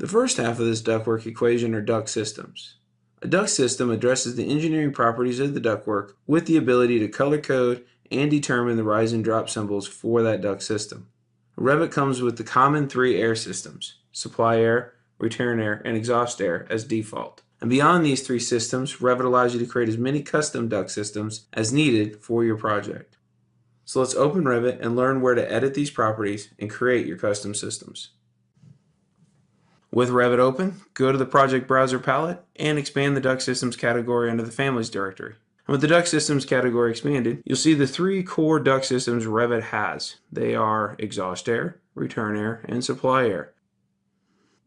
The first half of this ductwork equation are duct systems. A duct system addresses the engineering properties of the ductwork with the ability to color code and determine the rise and drop symbols for that duct system. Revit comes with the common three air systems: supply air, return air, and exhaust air as default. And beyond these three systems, Revit allows you to create as many custom duct systems as needed for your project. So let's open Revit and learn where to edit these properties and create your custom systems. With Revit open, go to the Project Browser palette and expand the Duct Systems category under the Families directory. And with the Duct Systems category expanded, you'll see the three core duct systems Revit has. They are exhaust air, return air, and supply air.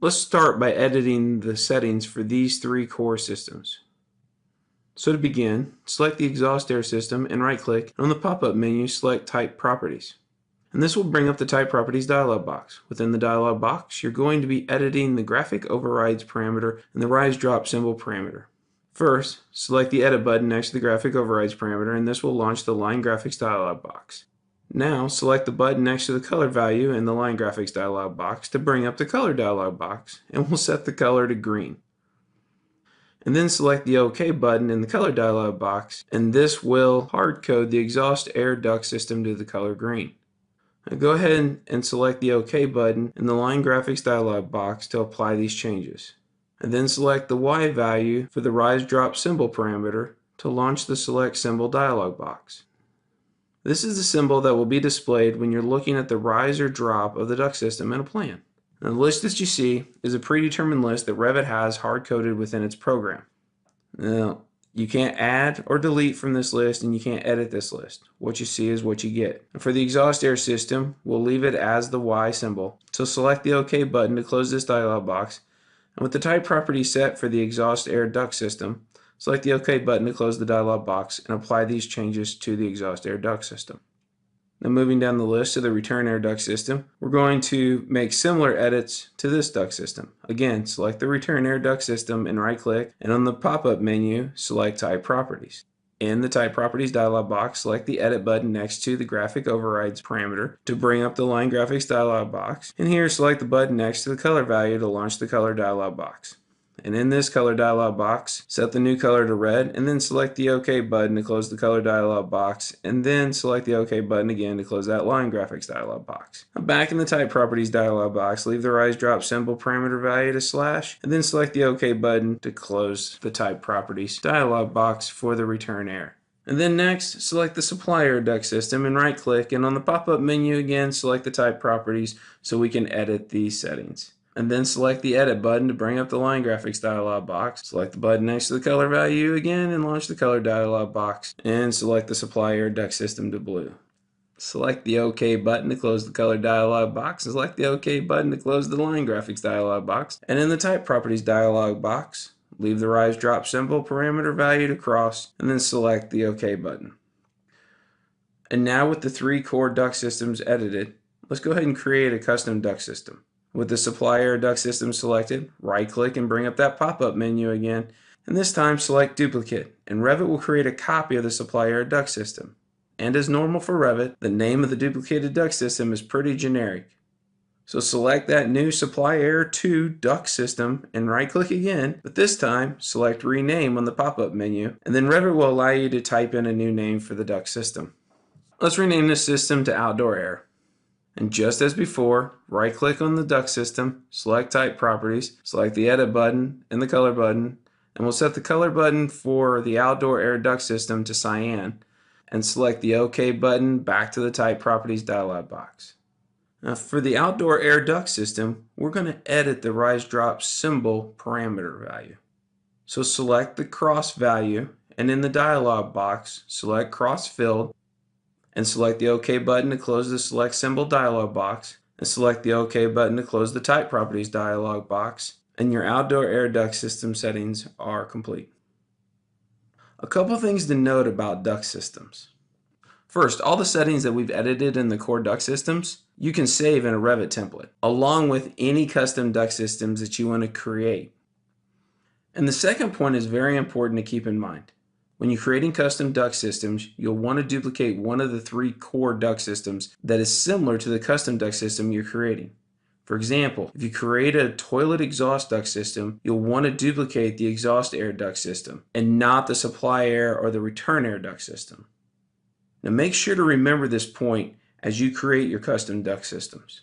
Let's start by editing the settings for these three core systems. So to begin, select the exhaust air system and right-click, and on the pop-up menu, select Type Properties. And this will bring up the Type Properties dialog box. Within the dialog box, you're going to be editing the Graphic Overrides parameter and the Rise Drop Symbol parameter. First, select the Edit button next to the Graphic Overrides parameter, and this will launch the Line Graphics dialog box. Now, select the button next to the color value in the Line Graphics dialog box to bring up the Color dialog box, and we'll set the color to green. And then select the OK button in the Color dialog box, and this will hard code the exhaust air duct system to the color green. Now go ahead and select the OK button in the Line Graphics dialog box to apply these changes. And then select the Y value for the Rise Drop Symbol parameter to launch the Select Symbol dialog box. This is the symbol that will be displayed when you're looking at the rise or drop of the duct system in a plan. Now, the list that you see is a predetermined list that Revit has hard-coded within its program. Now, you can't add or delete from this list, and you can't edit this list. What you see is what you get. And for the exhaust air system, we'll leave it as the Y symbol. So select the OK button to close this dialog box. And with the type property set for the exhaust air duct system, select the OK button to close the dialog box and apply these changes to the exhaust air duct system. Now moving down the list to the return air duct system, we're going to make similar edits to this duct system. Again, select the return air duct system and right-click, and on the pop-up menu, select Type Properties. In the Type Properties dialog box, select the Edit button next to the Graphic Overrides parameter to bring up the Line Graphics dialog box, and here select the button next to the color value to launch the Color dialog box. And in this color dialog box, set the new color to red, and then select the OK button to close the color dialog box, and then select the OK button again to close that Line Graphics dialog box. Now back in the Type Properties dialog box, leave the Rise Drop Symbol parameter value to slash, and then select the OK button to close the Type Properties dialog box for the return air. And then next, select the supply air duct system and right-click, and on the pop-up menu again, select the Type Properties so we can edit these settings. And then select the Edit button to bring up the Line Graphics dialog box. Select the button next to the color value again and launch the Color dialog box. And select the Supply Air duct system to blue. Select the OK button to close the Color dialog box, and select the OK button to close the Line Graphics dialog box. And in the Type Properties dialog box, leave the Rise Drop Symbol parameter value to cross, and then select the OK button. And now with the three core duct systems edited, let's go ahead and create a custom duct system. With the supply air duct system selected, right-click and bring up that pop-up menu again, and this time select Duplicate, and Revit will create a copy of the supply air duct system. And as normal for Revit, the name of the duplicated duct system is pretty generic. So select that new Supply Air 2 duct system and right-click again, but this time select Rename on the pop-up menu, and then Revit will allow you to type in a new name for the duct system. Let's rename this system to Outdoor Air. And just as before, right-click on the duct system, select Type Properties, select the Edit button and the Color button, and we'll set the Color button for the Outdoor Air duct system to cyan, and select the OK button back to the Type Properties dialog box. Now for the Outdoor Air duct system, we're going to edit the Rise Drop Symbol parameter value. So select the cross value, and in the dialog box, select Cross Filled, and select the OK button to close the Select Symbol dialog box, and select the OK button to close the Type Properties dialog box, and your outdoor air duct system settings are complete. A couple things to note about duct systems. First, all the settings that we've edited in the core duct systems, you can save in a Revit template, along with any custom duct systems that you want to create. And the second point is very important to keep in mind. When you're creating custom duct systems, you'll want to duplicate one of the three core duct systems that is similar to the custom duct system you're creating. For example, if you create a toilet exhaust duct system, you'll want to duplicate the exhaust air duct system and not the supply air or the return air duct system. Now make sure to remember this point as you create your custom duct systems.